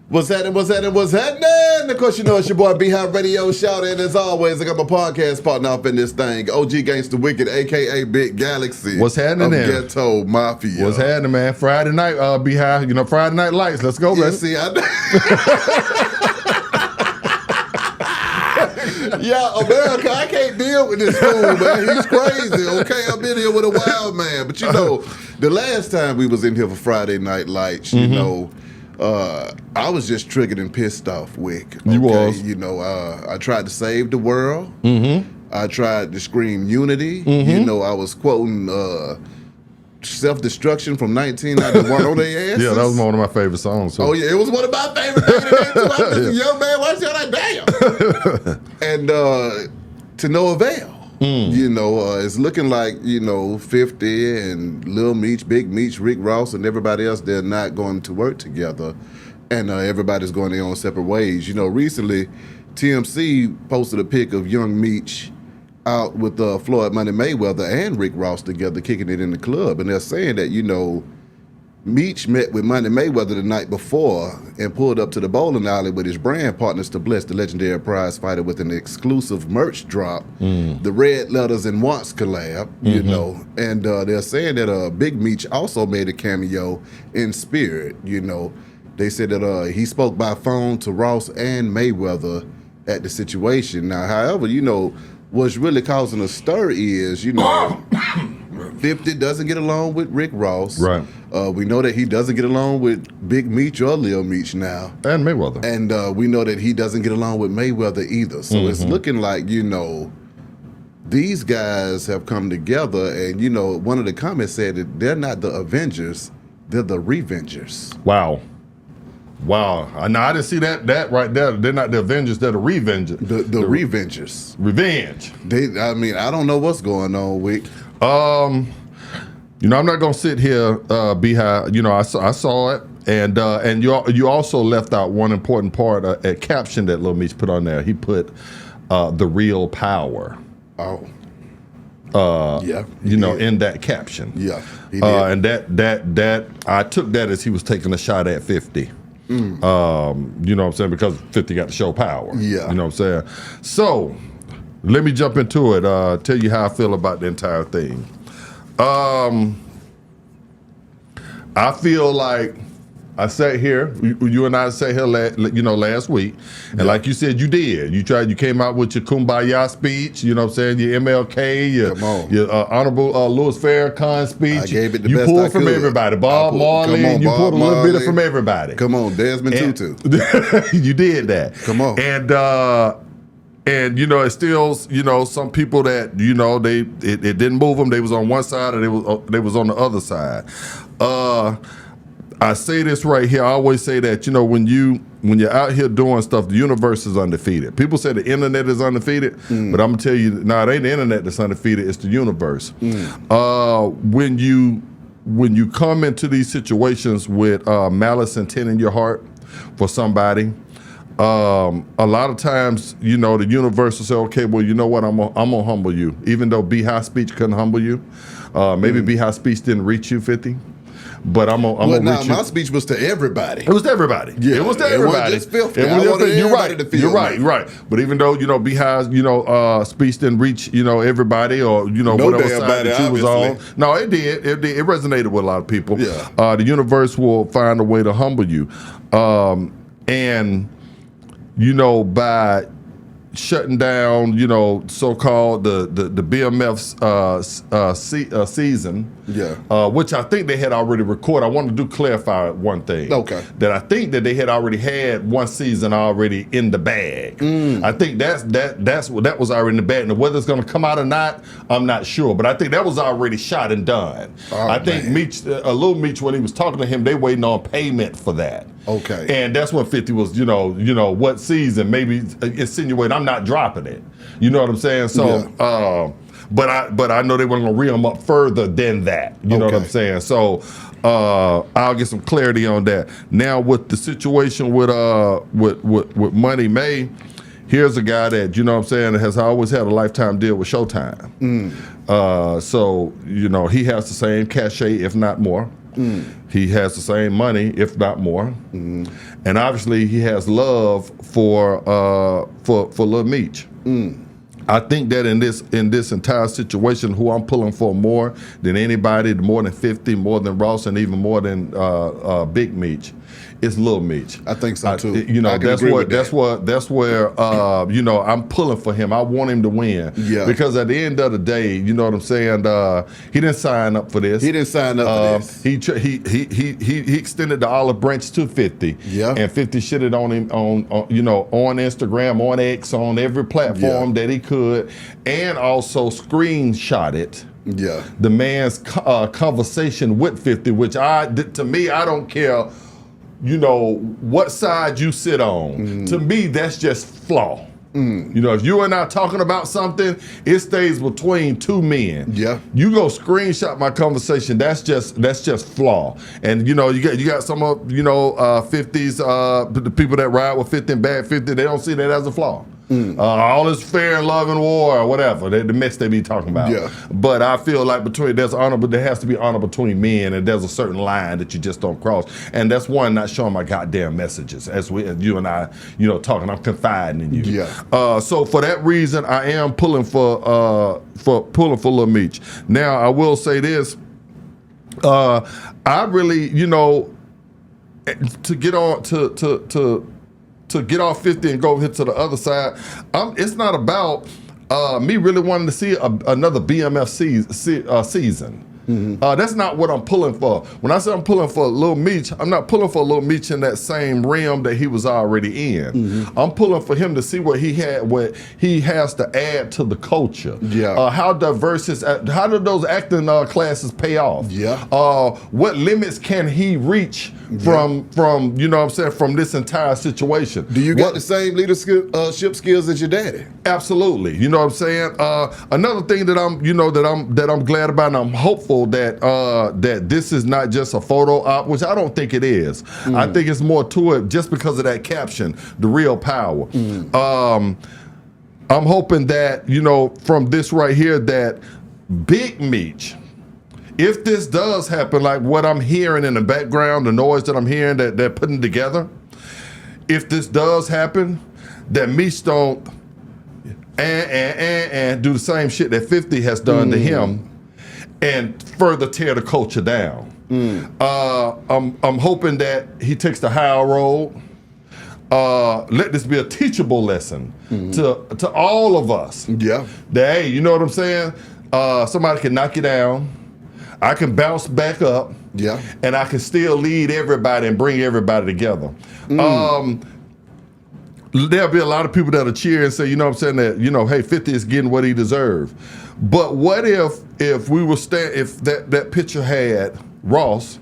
What's happening? Of course, you know it's your boy B-Hop Radio Shout. And as always, I got my podcast partner up in this thing, OG Gangsta Wicked, a.k.a. Big Galaxy. What's happening there? Ghetto Mafia. What's happening, man? Friday night, B-Hop, Friday Night Lights. Let's go, man. See, Yeah, America, I can't deal with this fool, man. He's crazy, okay? I've been here with a wild man. But, the last time we was in here for Friday Night Lights, I was just triggered and pissed off, Wick. Okay? You was. I tried to save the world. I tried to scream unity. I was quoting Self-Destruction from 1991 on their asses. Yeah, that was one of my favorite songs. So. Oh, yeah, it was one of my favorite things too. I was like, yo, man, why you like, damn? And to no avail. It's looking like, 50 and Lil Meech, Big Meech, Rick Ross, and everybody else, they're not going to work together. And everybody's going their own separate ways. Recently, TMC posted a pic of young Meech out with Floyd Mayweather and Rick Ross together kicking it in the club. And they're saying that, Meech met with Mayweather the night before and pulled up to the bowling alley with his brand partners to bless the legendary prize fighter with an exclusive merch drop, the Red Letters and Wants collab, And they're saying that Big Meech also made a cameo in spirit, They said that he spoke by phone to Ross and Mayweather at the situation. Now, however, what's really causing a stir is, 50 doesn't get along with Rick Ross. Right. We know that he doesn't get along with Big Meech or Lil Meech now. And Mayweather. And we know that he doesn't get along with Mayweather either. So it's looking like, these guys have come together. And, one of the comments said that they're not the Avengers, they're the Revengers. Wow. Now, I didn't see that right there. They're not the Avengers, they're the Revengers. The Revengers. Revenge. I don't know what's going on, Wick. I'm not gonna sit here, behind. I saw it, and you also left out one important part, a caption that Lil Meech put on there. He put the real power. Oh. Yeah. In that caption. Yeah. He did. And that I took that as he was taking a shot at 50. You know what I'm saying? Because 50 got to show power. Yeah. You know what I'm saying? So let me jump into it, tell you how I feel about the entire thing. I feel like I sat here, you and I sat here last week, and like you said, you did. You came out with your Kumbaya speech, you know what I'm saying, your MLK, your Honorable Louis Farrakhan speech. I gave it the you best pulled I from could. everybody. Bob Marley, and you pulled a little bit from everybody. Come on, Desmond Tutu. You did that. Come on. And it's still, some people that, it didn't move them. They was on one side or they was on the other side. I say this right here. I always say that, when you're out here doing stuff, the universe is undefeated. People say the internet is undefeated, but I'm gonna tell you, it ain't the internet that's undefeated, it's the universe. When you come into these situations with malice intent in your heart for somebody, a lot of times, the universe will say, okay, well, you know what, I'm gonna humble you. Even though B-High speech couldn't humble you. Maybe B-High speech didn't reach you, 50. But I'm gonna reach you. My speech was to everybody. It was to everybody. Yeah, it was to everybody. It wasn't just 50. You're right. You're right. But even though B-High's speech didn't reach everybody or whatever side that you was on. No, it did. It resonated with a lot of people. Yeah. The universe will find a way to humble you, and by shutting down, so-called the BMF's season, which I think they had already recorded. I wanted to clarify one thing. Okay. That I think that they had already had one season already in the bag. I think that was already in the bag. Now, whether it's going to come out or not, I'm not sure. But I think that was already shot and done. Oh, I think Meech, Lil Meech, when he was talking to him, they waiting on payment for that. Okay. And that's when 50 was, what season, maybe insinuating I'm not dropping it. You know what I'm saying? So, but I know they weren't gonna reel them up further than that. You know what I'm saying? So I'll get some clarity on that. Now with the situation with Money May, here's a guy that, has always had a lifetime deal with Showtime. So, he has the same cachet, if not more. He has the same money, if not more, and obviously he has love for Lil Meech. I think that in this entire situation, who I'm pulling for more than anybody, more than 50, more than Ross, and even more than Big Meech, is Lil Meech. I think so too. That's where I'm pulling for him. I want him to win. Yeah. Because at the end of the day, you know what I'm saying. He didn't sign up for this. He didn't sign up for this. He extended the olive branch to 50. Yeah. And 50 shitted on him on Instagram, on X, on every platform that he could, and also screenshot it. Yeah. The man's conversation with 50, which to me, I don't care. What side you sit on. To me, that's just flaw. If you and I talking about something, it stays between two men. Yeah. You go screenshot my conversation. That's just flaw. And you got some of 50s, the people that ride with 50 and bad 50. They don't see that as a flaw. All is fair in love and war, or whatever the mess they be talking about. Yeah. But I feel like there has to be honor between men, and there's a certain line that you just don't cross. And that's one, not showing my goddamn messages as you and I, talking. I'm confiding in you. Yeah. So for that reason, I am pulling for Lil Meech. Now I will say this. I really, to get on to get off 50 and go hit to the other side, it's not about me really wanting to see another BMF season. That's not what I'm pulling for. When I say I'm pulling for Lil Meech, I'm not pulling for Lil Meech in that same realm that he was already in. I'm pulling for him to see what he has to add to the culture. Yeah. How diverse how do those acting classes pay off? Yeah. What limits can he reach from from this entire situation? Do you got the same leadership skills as your daddy? Absolutely. You know what I'm saying? Another thing that I'm glad about, and I'm hopeful that this is not just a photo op, which I don't think it is. I think it's more to it just because of that caption, the real power. I'm hoping that, from this right here, that Big Meech, if this does happen, like what I'm hearing in the background, the noise that I'm hearing that they're putting together, if this does happen, that Meech don't and do the same shit that 50 has done to him and further tear the culture down. I'm hoping that he takes the higher road. Let this be a teachable lesson to all of us. Yeah. That, hey, you know what I'm saying? Somebody can knock you down. I can bounce back up. Yeah. And I can still lead everybody and bring everybody together. There'll be a lot of people that'll cheer and say, you know what I'm saying, that, hey, 50 is getting what he deserved. But what if we were if that picture had Ross,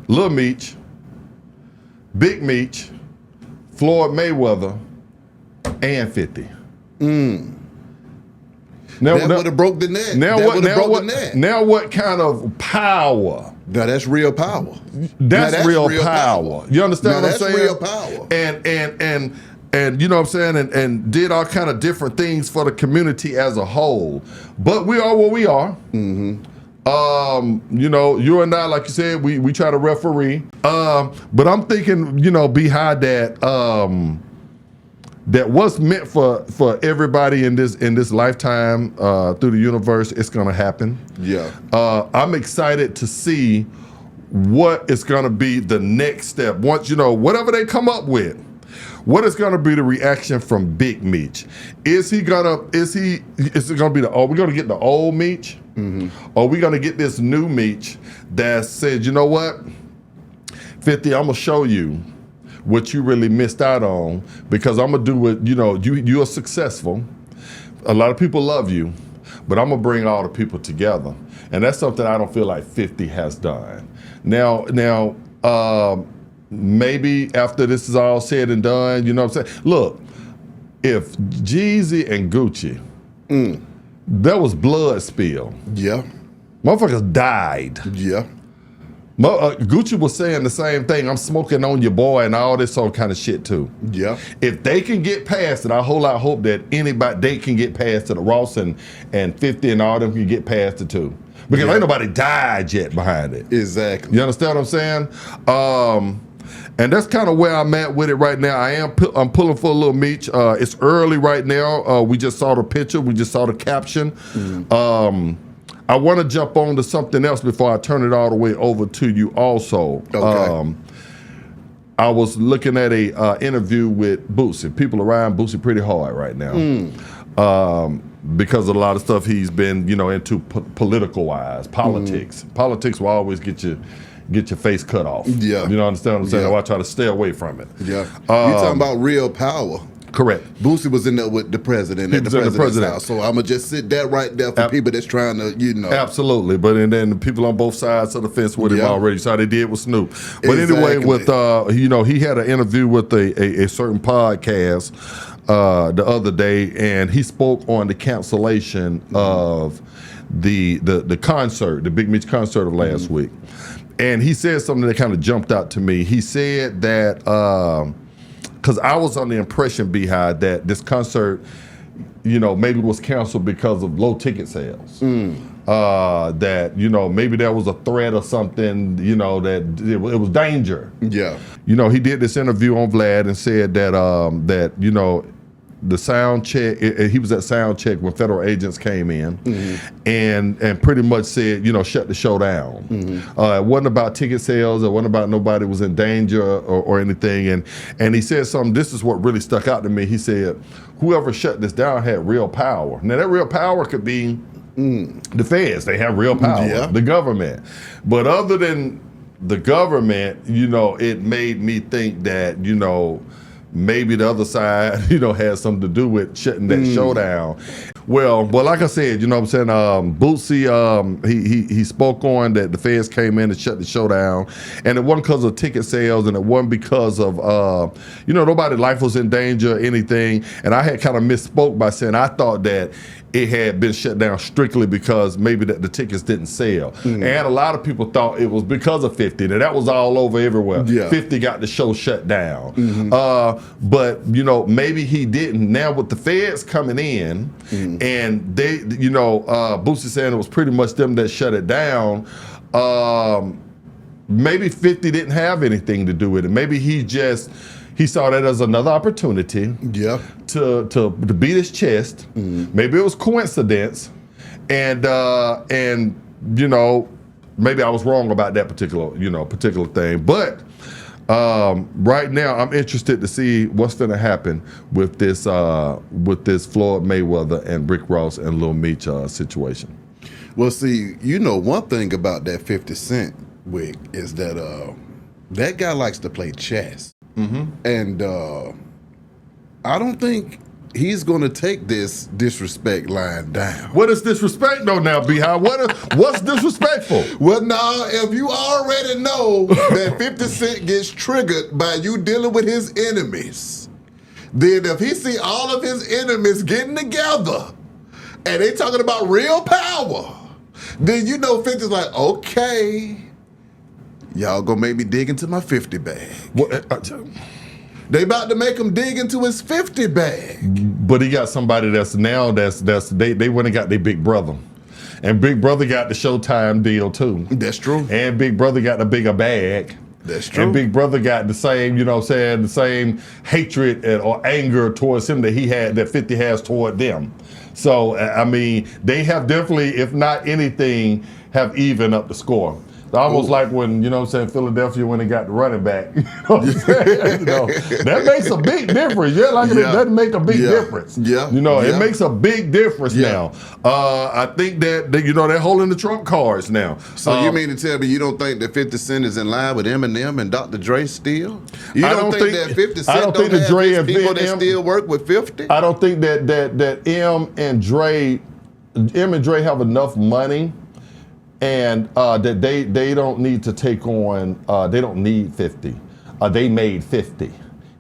Lil Meech, Big Meech, Floyd Mayweather, and 50? Now, that would have broke the net. Now what kind of power? Now that's real power. That's real power. You understand what I'm saying? That's real power. And you know what I'm saying? And did all kind of different things for the community as a whole. But we are what we are. You and I, like you said, we try to referee. But I'm thinking, behind that, that what's meant for everybody in this lifetime through the universe, it's gonna happen. Yeah. I'm excited to see what is gonna be the next step. Once whatever they come up with, what is gonna be the reaction from Big Meech? Is it gonna be are we gonna get the old Meech? Or are we gonna get this new Meech that said, you know what, 50, I'm gonna show you what you really missed out on, because I'm gonna do what, you are successful. A lot of people love you, but I'm gonna bring all the people together. And that's something I don't feel like 50 has done. Now, maybe after this is all said and done, you know what I'm saying? Look, if Jeezy and Gucci, there was blood spill. Yeah. Motherfuckers died. Yeah. Gucci was saying the same thing. I'm smoking on your boy and all this kind of shit too. Yeah. If they can get past it, I whole lot hope that they can get past it. Ross and 50 and all them can get past it too. Because ain't nobody died yet behind it. Exactly. You understand what I'm saying? And that's kind of where I'm at with it right now. I'm pulling for a Lil Meech. It's early right now. We just saw the picture. We just saw the caption. I want to jump on to something else before I turn it all the way over to you also. Okay. I was looking at a interview with Boosie. People around Boosie pretty hard right now. Because of a lot of stuff he's been, into political-wise, politics. Politics will always get your face cut off. Yeah. You know, understand what I'm saying? Yeah. I try to stay away from it. Yeah. You talking about real power. Correct. Boosie was in there with the president at the president's house. So I'm going to just sit that right there for people that's trying to, Absolutely. But and then the people on both sides of the fence with him already. So how they did with Snoop. But Exactly. anyway, with he had an interview with a certain podcast the other day, and he spoke on the cancellation of the concert, the Big Meech concert of last week. And he said something that kind of jumped out to me. He said that, because I was on the impression behind that this concert, maybe was canceled because of low ticket sales. That, maybe there was a threat or something, that it was danger. Yeah. He did this interview on Vlad and said that, the sound check, he was at sound check when federal agents came in and pretty much said, shut the show down. It wasn't about ticket sales. It wasn't about nobody was in danger or anything. And he said something, this is what really stuck out to me. He said, whoever shut this down had real power. Now that real power could be the feds. They have real power, the government. But other than the government, it made me think that, maybe the other side, has something to do with shutting that show down. Well, like I said, what I'm saying, Boosie, he spoke on that the feds came in and shut the show down, and it wasn't because of ticket sales, and it wasn't because of, nobody's life was in danger or anything, and I had kind of misspoke by saying I thought that it had been shut down strictly because maybe that the tickets didn't sell. And a lot of people thought it was because of 50, that was all over everywhere. Yeah. 50 got the show shut down. But, maybe he didn't. Now with the feds coming in and they, Boosie saying it was pretty much them that shut it down, maybe 50 didn't have anything to do with it. Maybe he saw that as another opportunity to beat his chest. Maybe it was coincidence. And maybe I was wrong about that particular thing. But right now I'm interested to see what's gonna happen with this Floyd Mayweather and Rick Ross and Lil Meech situation. Well, see, one thing about that 50 Cent wig is that that guy likes to play chess. And I don't think he's going to take this disrespect line down. What is disrespect though now, Beehive? What's disrespectful? Well, now, if you already know that 50 Cent gets triggered by you dealing with his enemies, then if he see all of his enemies getting together and they talking about real power, then 50's like, okay, y'all gonna make me dig into my 50 bag. They about to make him dig into his 50 bag. But he got somebody they went and got their big brother. And Big Brother got the Showtime deal too. That's true. And Big Brother got the bigger bag. That's true. And Big Brother got the same, the same hatred or anger towards him that 50 has toward them. So, they have definitely, if not anything, have evened up the score. Almost like when, Philadelphia when they got the running back. That makes a big difference. It doesn't make a big difference. It makes a big difference now. I think that, they're holding the trump cards now. So you mean to tell me you don't think that 50 Cent is in line with Eminem and Dr. Dre still? You don't think that 50 Cent don't have Dre and people that still work with 50? I don't think that M and Dre have enough money and that they don't need to take on, they don't need 50. They made 50.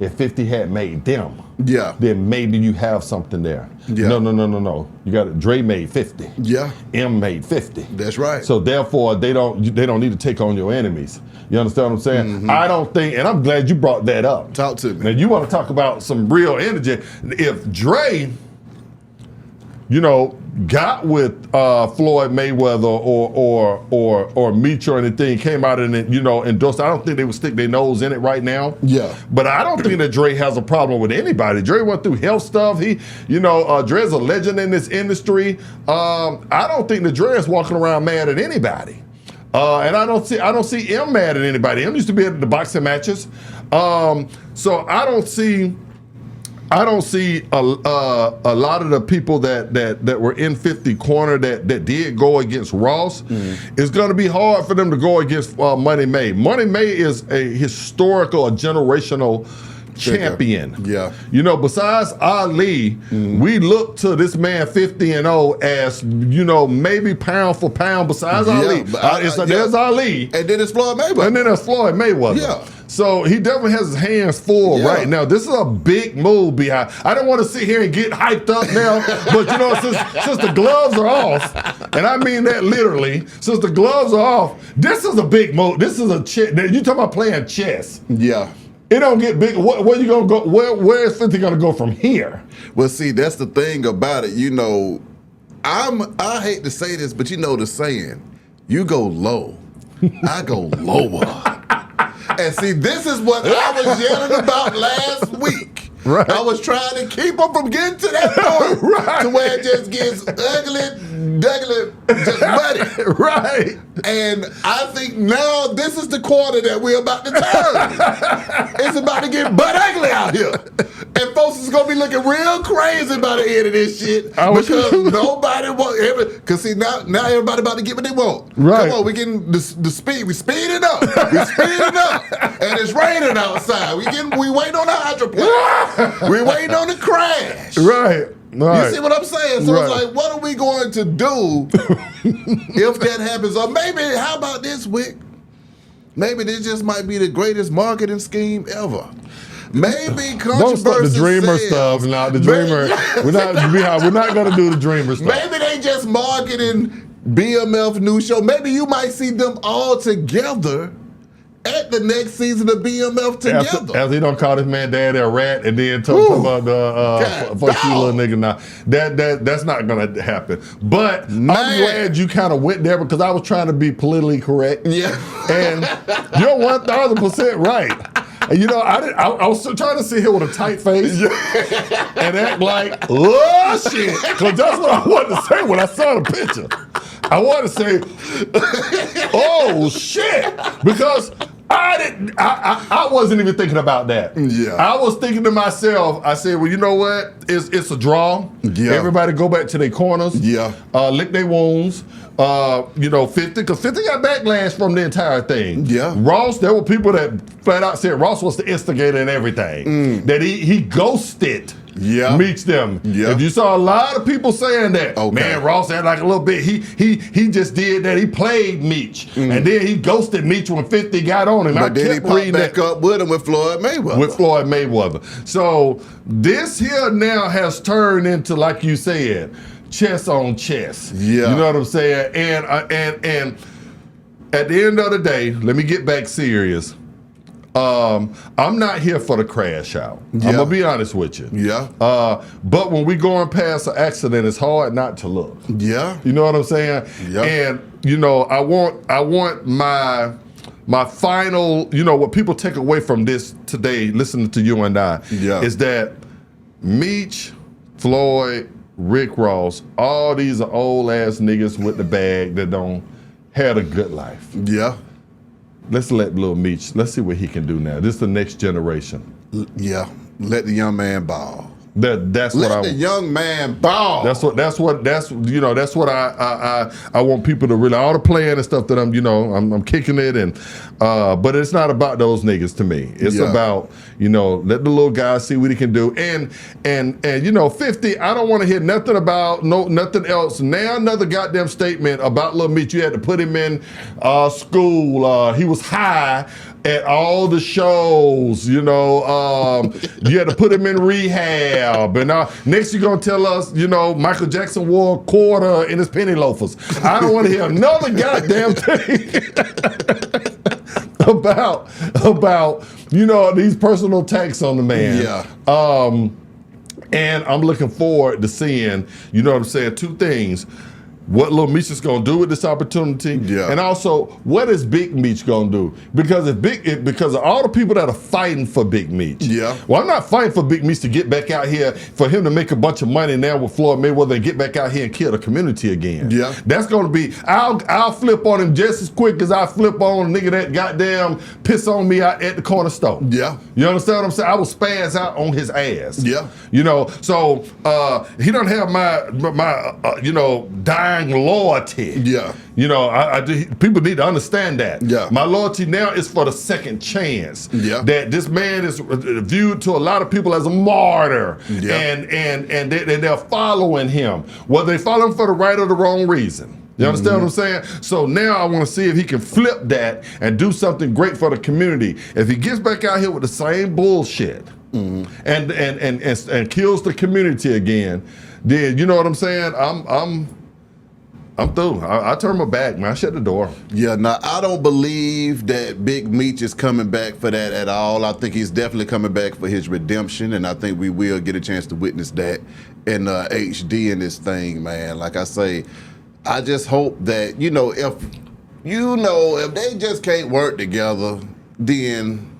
if 50 had made them, Yeah. then maybe you have something there. Yeah. No. You got it. Dre made 50. Yeah. M made 50. That's right. So therefore, they don't need to take on your enemies. You understand what I'm saying? Mm-hmm. I don't think, and I'm glad you brought that up. Talk to me. Now you want to talk about some real energy. If Dre, got with Floyd Mayweather or Meech or anything, came out and endorsed, I don't think they would stick their nose in it right now. Yeah. But I don't think that Dre has a problem with anybody. Dre went through health stuff. He, Dre's a legend in this industry. I don't think that Dre is walking around mad at anybody. And I don't see M mad at anybody. M used to be at the boxing matches. So I don't see a lot of the people that were in 50 corner that did go against Ross. It's going to be hard for them to go against Money May. Money May is a historical, a generational champion. Yeah. Besides Ali, we look to this man 50-0 as, maybe pound for pound besides Ali. There's Ali. And then it's Floyd Mayweather. Yeah. So he definitely has his hands full right now. This is a big move behind. I don't want to sit here and get hyped up now, but since the gloves are off, and I mean that literally, since the gloves are off, this is a big move. This is a chess. You talking about playing chess? Yeah. It don't get big. Where you gonna go? Where is 50 gonna go from here? Well, see, that's the thing about it. I hate to say this, but the saying, you go low, I go lower. And see, this is what I was yelling about last week. Right. I was trying to keep them from getting to that point to where it just gets ugly, just muddy. Right. And I think now this is the quarter that we're about to turn. It's about to get butt ugly out here. And folks is going to be looking real crazy by the end of this shit because nobody wants, because see, now everybody about to get what they want. Right. Come on, we getting the speed, we speeding up. We speeding up. And it's raining outside. We waiting on the hydroplane. We waiting on the crash. Right. You see what I'm saying? So it's like, what are we going to do if that happens? Or maybe, how about this, Wick? Maybe this just might be the greatest marketing scheme ever. Maybe controversy. Don't start the dreamer stuff now. The dreamer. We're not going to do the dreamer stuff. Maybe they just marketing BMF new show. Maybe you might see them all together at the next season of BMF together. As he don't call this man daddy a rat and then talk about the fuck you little nigga now. That's not gonna happen. But I'm glad you kind of went there because I was trying to be politically correct. Yeah. And you're 1000% right. And I was trying to sit here with a tight face and act like, oh shit, because that's what I wanted to say when I saw the picture. I wanted to say, oh shit, because I wasn't even thinking about that. Yeah. I was thinking to myself, I said, well, you know what? It's a draw. Yeah. Everybody go back to their corners. Yeah. Lick their wounds. 50, because 50 got backlash from the entire thing. Yeah. Ross, there were people that flat out said Ross was the instigator and everything. That he ghosted. Yeah. Meets them. Yeah. If you saw a lot of people saying that, man, Ross had like a little bit. He just did that. He played Meech, and then he ghosted Meech when 50 got on him. But then he popped back up with him with Floyd Mayweather. So this here now has turned into, like you said, chess on chess. Yeah. You know what I'm saying? And at the end of the day, let me get back serious. I'm not here for the crash out. Yeah. I'm gonna be honest with you. Yeah. But when we going past an accident, it's hard not to look. Yeah. You know what I'm saying? Yeah. And I want my final, what people take away from this today, listening to you and I, is that Meech, Floyd, Rick Ross, all these are old ass niggas with the bag that don't had a good life. Yeah. Let's let Lil Meech, let's see what he can do now. This is the next generation. Yeah. Let the young man ball. That's Let what the young man ball. That's what I want people to really, all the playing and stuff that I'm kicking it and but it's not about those niggas to me. It's about, let the little guy see what he can do. And 50, I don't want to hear nothing about nothing else. Now another goddamn statement about Lil Meech. You had to put him in school. He was high. at all the shows. You had to put him in rehab. And next you're going to tell us, Michael Jackson wore a quarter in his penny loafers. I don't want to hear another goddamn thing about these personal attacks on the man. Yeah. And I'm looking forward to seeing, two things. What Lil Meech is going to do with this opportunity, and also what is Big Meech going to do? Because because of all the people that are fighting for Big Meech. Yeah. Well, I'm not fighting for Big Meech to get back out here for him to make a bunch of money now with Floyd Mayweather and get back out here and kill the community again. Yeah. That's going to be. I'll flip on him just as quick as I flip on a nigga that goddamn piss on me out at the corner store. Yeah. You understand what I'm saying? I will spaz out on his ass. Yeah. So he don't have my dying loyalty. Yeah. People need to understand that. Yeah. My loyalty now is for the second chance. Yeah. That this man is viewed to a lot of people as a martyr. Yeah. And they're following him. Whether they follow him for the right or the wrong reason. You understand what I'm saying? So now I want to see if he can flip that and do something great for the community. If he gets back out here with the same bullshit and kills the community again, then you know what I'm saying? I'm through. I turn my back, man. I shut the door. Yeah, now I don't believe that Big Meech is coming back for that at all. I think he's definitely coming back for his redemption, and I think we will get a chance to witness that in HD in this thing, man. Like I say, I just hope that, if they just can't work together, then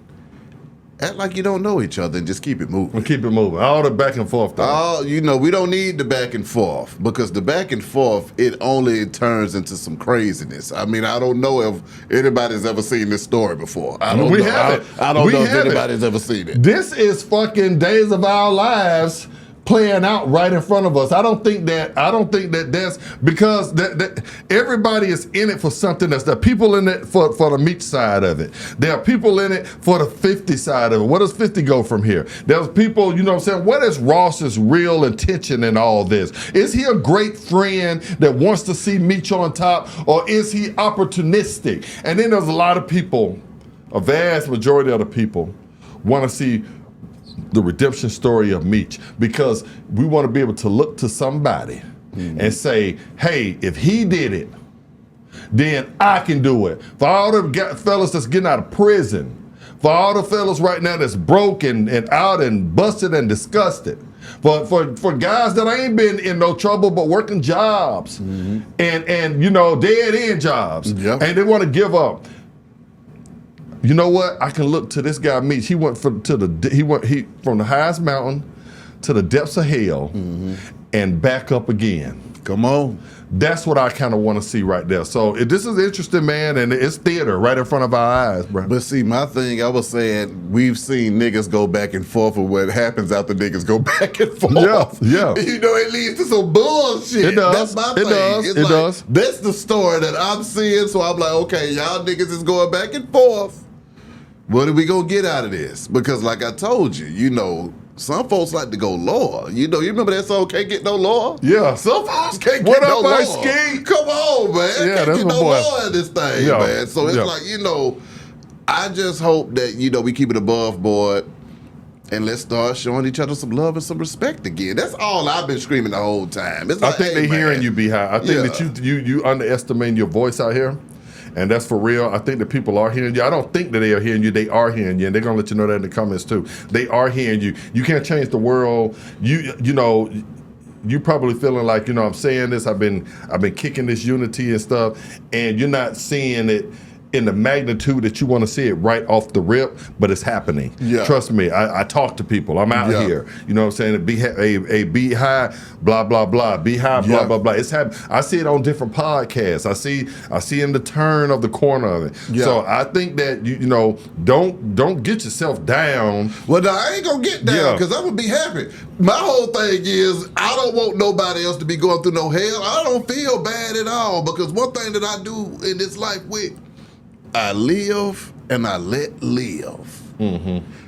act like you don't know each other and just keep it moving. We'll keep it moving. All the back and forth though. We don't need the back and forth, because the back and forth, it only turns into some craziness. I mean, I don't know if anybody's ever seen this story before. I don't know if anybody's ever seen it. This is fucking Days of Our Lives playing out right in front of us. I don't think that that's because that everybody is in it for something else. There are people in it for the Meech side of it. There are people in it for the 50 side of it. Where does 50 go from here? There's people, what is Ross's real intention in all this? Is he a great friend that wants to see Meech on top, or is he opportunistic? And then there's a lot of people, a vast majority of the people want to see the redemption story of Meech, because we want to be able to look to somebody and say, hey, if he did it, then I can do it. For all the fellas that's getting out of prison, for all the fellas right now that's broken and out and busted and disgusted, for guys that ain't been in no trouble but working jobs and dead end jobs, and they want to give up. You know what? I can look to this guy Meech. He went from the highest mountain to the depths of hell and back up again. Come on. That's what I kind of want to see right there. So this is interesting, man, and it's theater right in front of our eyes, bro. But see, my thing, I was saying, we've seen niggas go back and forth, or what happens after niggas go back and forth. Yeah. It leads to some bullshit. It does. That's my thing. It does. That's the story that I'm seeing, so I'm like, okay, y'all niggas is going back and forth. What are we gonna get out of this? Because like I told you, some folks like to go lower. You remember that song, Can't Get No Lower? Yeah. Some folks can't get no lower. Ice Ski? Come on, man. Yeah, Can't get no lower in this thing, man. So it's like, I just hope that, we keep it above board and let's start showing each other some love and some respect again. That's all I've been screaming the whole time. It's like, I think they're hearing you, Beehive. I think that you underestimate your voice out here. And that's for real. I think that people are hearing you. I don't think that they are hearing you. They are hearing you, and they're gonna let you know that in the comments too. They are hearing you. You can't change the world. You probably feeling like, I'm saying this. I've been kicking this unity and stuff, and you're not seeing it in the magnitude that you want to see it right off the rip, but it's happening. Yeah. Trust me, I talk to people. I'm out here. You know what I'm saying? A Beehive, blah, blah, blah. Beehive, blah, blah, blah. It's happening. I see it on different podcasts. I see in the turn of the corner of it. Yeah. So I think that, don't get yourself down. Well, no, I ain't going to get down, because I'm going to be happy. My whole thing is, I don't want nobody else to be going through no hell. I don't feel bad at all, because one thing that I do in this life I live and I let live.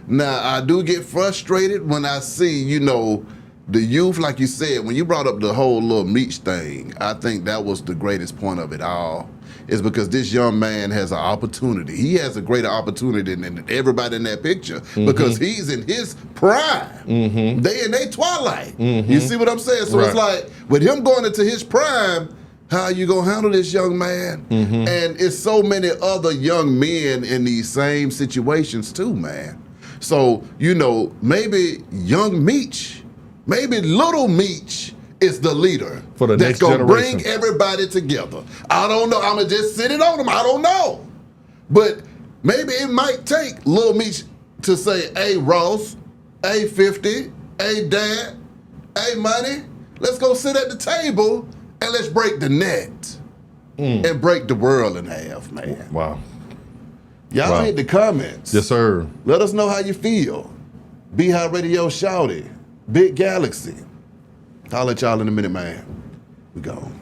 Now, I do get frustrated when I see, the youth, like you said, when you brought up the whole Lil Meech thing, I think that was the greatest point of it all. Is because this young man has an opportunity. He has a greater opportunity than everybody in that picture because he's in his prime. They in their twilight. You see what I'm saying? So it's like, with him going into his prime, how you gonna handle this young man? And it's so many other young men in these same situations too, man. So, you know, maybe young Meech, maybe little Meech is the leader for the that's next gonna generation. bring everybody together. I don't know. I'm gonna just sit it on him. I don't know. But maybe it might take Lil Meech to say, hey, Ross, hey, 50, hey, Dad, hey, Money, let's go sit at the table and let's break the net and break the world in half, man. Wow. Y'all hit the comments. Yes, sir. Let us know how you feel. Be High Radio Shouty, Big Galaxy. I'll let y'all in a minute, man. We gone.